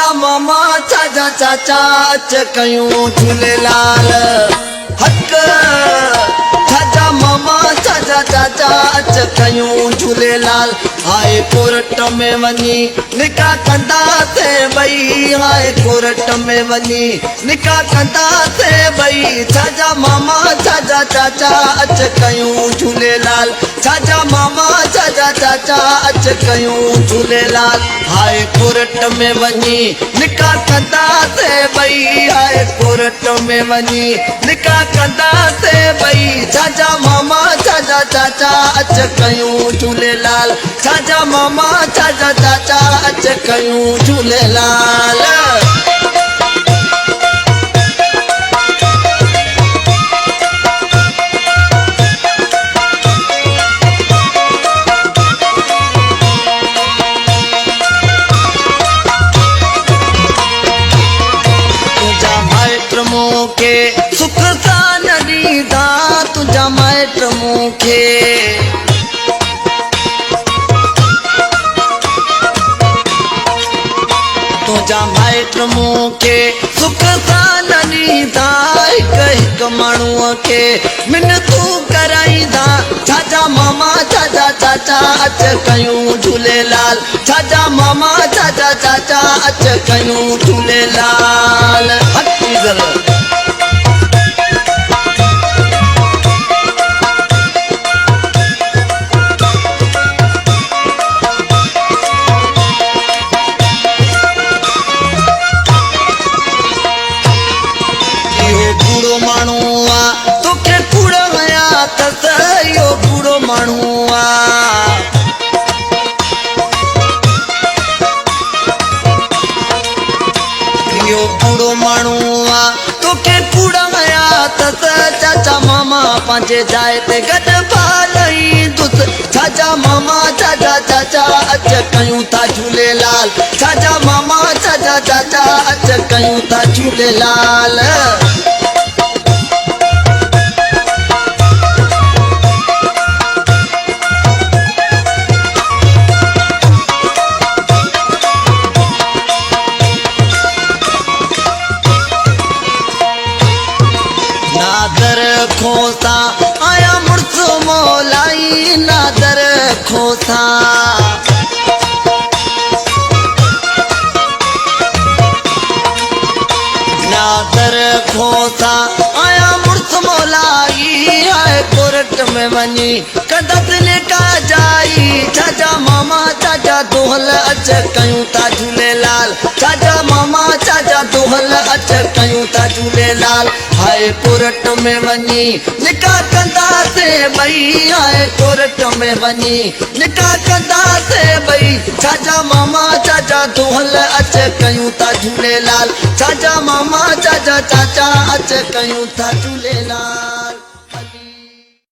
छाजा मामा छाजा चाचा अच कयूं झूलेलाल हक छाजा मामा छाजा चाचा अच कयूं झूलेलाल हाय कोर्ट में वञी निकाह कंदासीं भई हाय कोर्ट में वञी निकाह कंदासीं भई छाजा मामा छाजा चाचा अच कयूं झूलेलाल छाजा मामा छाजा चाचा अच कयूं झूलेलाल हाय कोर्ट में वञी निकाह कंदासीं भई हाय कोर्ट में वञी निकाह कंदासीं भई छाजा मामा छाजा चाचा अच कयूं झूलेलाल छाजा मामा छाजा चाचा अच कयूं झूलेलाल के सुख सा न ॾींदा तुंहिंजा माइट मूंखे तुंहिंजा माइट मूंखे सुख सा न ॾींदा हिकु हिकु माण्हूअ खे मिनतूं कराईंदा छाजा मामा छाजा चाचा अच कयूं झूलेलाल छाजा मामा छाजा चाचा अच कयूं झूलेलाल तोखे कूड़ हया त इहो बूढ़ो माण्हू इहो बूढ़ो माण्हू तोखे कूड़ हया त चाचा मामा पंहिंजे जाइ ते गॾु पालईंदुसि छाजा मामा छाजा चाचा अच कयूं था झूलेलाल छाजा मामा छाजा चाचा अच कयूं था झूलेलाल नादर खोसा आया मुर्स मोलाई नादर खोसा नादर खोसा आया मुर्स मोलाई आए कोर्ट में वञी कंदसि का जाई छाजा मामा छाजा दोहल अच कयूं था झूलेलाल छाजा मामा छाजा दोहल अच कयूं था झूलेलाल हाय कोर्ट में वञी निकाह कंदासीं भई हाय कोर्ट में वञी निकाह कंदासीं भई छाजा मामा छाजा दोहल अच कयूं था झूलेलाल छाजा मामा छाजा चाचा अच कयूं था झूलेलाल।